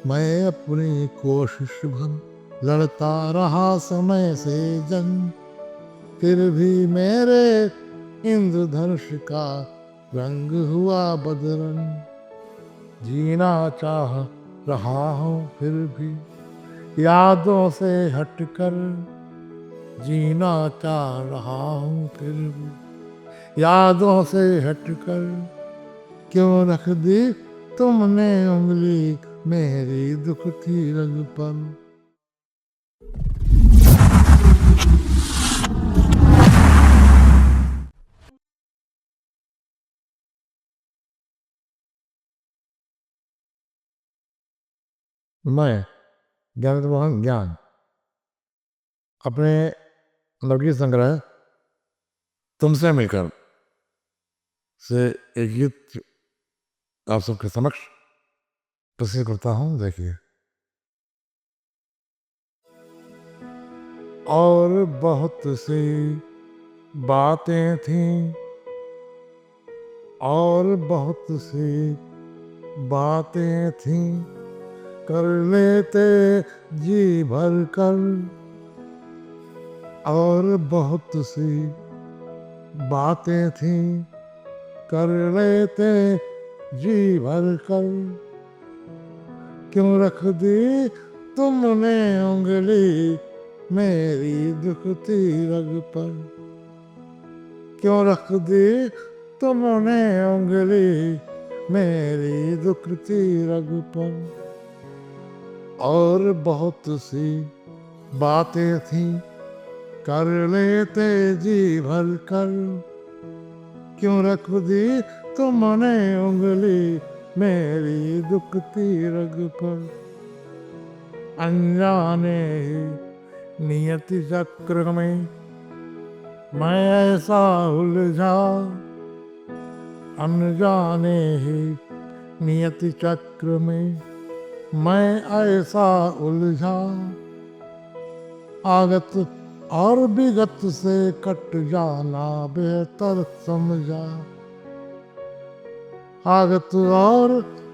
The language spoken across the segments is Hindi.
मैं अपनी कोशिश भर लड़ता रहा समय से जंग, फिर भी मेरे इंद्रधनुष का रंग हुआ बदरंग। जीना चाह रहा हूँ फिर भी यादों से हटकर, जीना चाह रहा हूँ फिर भी यादों से हटकर। क्यों रख दी तुमने उंगली मेरी दुखती रग पर। मैं ज्ञान मोहन ज्ञान अपने लघु संग्रह तुमसे मिलकर से एक गीत आप सबके समक्ष प्रस्तुत करता हूँ। देखिए। और बहुत सी बातें थीं, और बहुत सी बातें थीं, कर लेते जी भर कर। और बहुत सी बातें थीं, कर लेते जी भर कर। क्यों रख दी तुमने उंगली मेरी दुखती रग पर। क्यों रख दी तुमने उंगली मेरी दुखती रग पर। और बहुत सी बातें थीं, कर लेते जी भर कर। क्यों रख दी तुमने उंगली मेरी दुखती रग पर। अनजाने ही नियति चक्र में मैं ऐसा उलझा। अनजाने ही नियति चक्र में मैं ऐसा उलझा। आगत और विगत से कट जाना बेहतर समझा। आगत और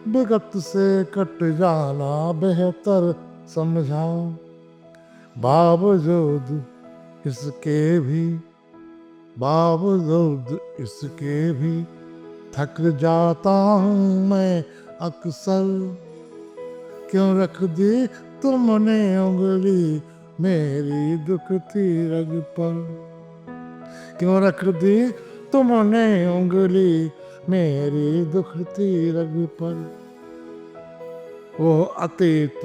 विगत से कट जाना बेहतर समझा। बावजूद इसके भी, बावजूद इसके भी थक जाता हूँ मैं अक्सर। क्यों रख दी तुमने उंगली मेरी दुखती रग पर। क्यों रख दी तुमने उंगली मेरी दुखती रग पर। वो अतीत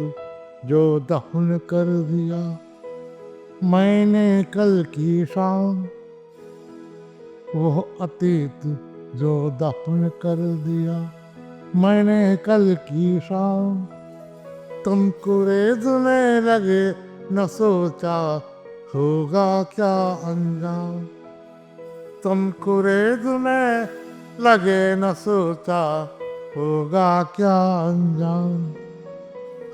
जो दफन कर दिया मैंने कल की शाम। वो अतीत जो दफन कर दिया मैंने कल की शाम। तुम कुरेदने लगे न सोचा होगा क्या अंजाम। तुम कुरेदने लगे न सोचा होगा क्या अंजाम।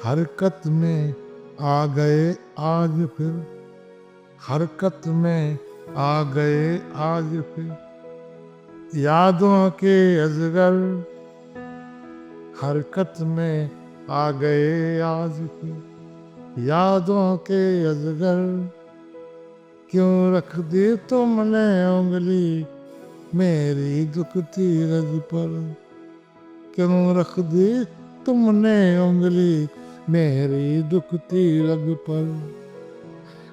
हरकत में आ गए आज फिर, हरकत में आ गए आज फिर यादों के अजगर। हरकत में आ गए आज फिर यादों के अजगर। क्यों रख दी तुमने उंगली मेरी दुखती रग पर। क्यों रख दी तुमने उंगली मेरी दुखती रग पर।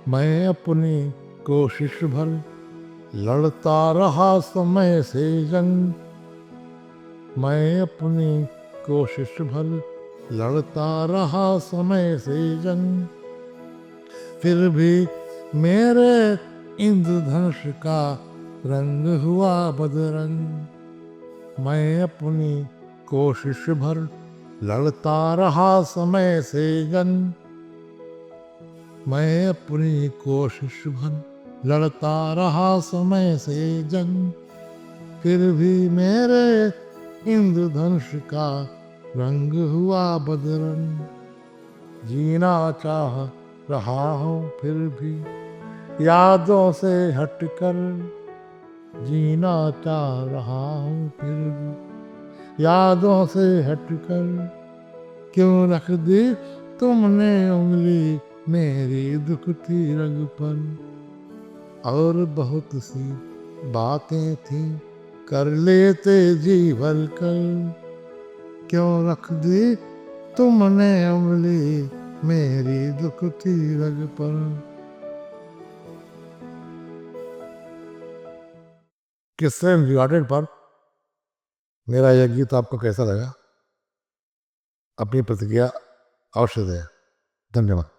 मैं अपनी कोशिश भर लड़ता रहा समय से जंग। मैं अपनी कोशिश भर लड़ता रहा समय से जंग। फिर भी मेरे इंद्रधनुष का रंग हुआ बदरंग। मैं अपनी कोशिश भर लड़ता रहा समय से जंग। मैं अपनी कोशिश भर लड़ता रहा समय से जंग। फिर भी मेरे इंद्रधनुष का रंग हुआ बदरंग। जीना चाह रहा हूँ फिर भी यादों से हटकर। जीना चाह रहा हूँ फिर भी यादों से हटकर। क्यों रख दी तुमने उंगली मेरी दुखती रग पर। और बहुत सी बातें थी कर लेते जी भर कर, क्यों रख दी तुमने उंगली मेरी दुखती रग पर। किससे रिगार्डेड पर मेरा यह गीत आपको कैसा लगा? अपनी प्रतिक्रिया अवश्य दें। धन्यवाद।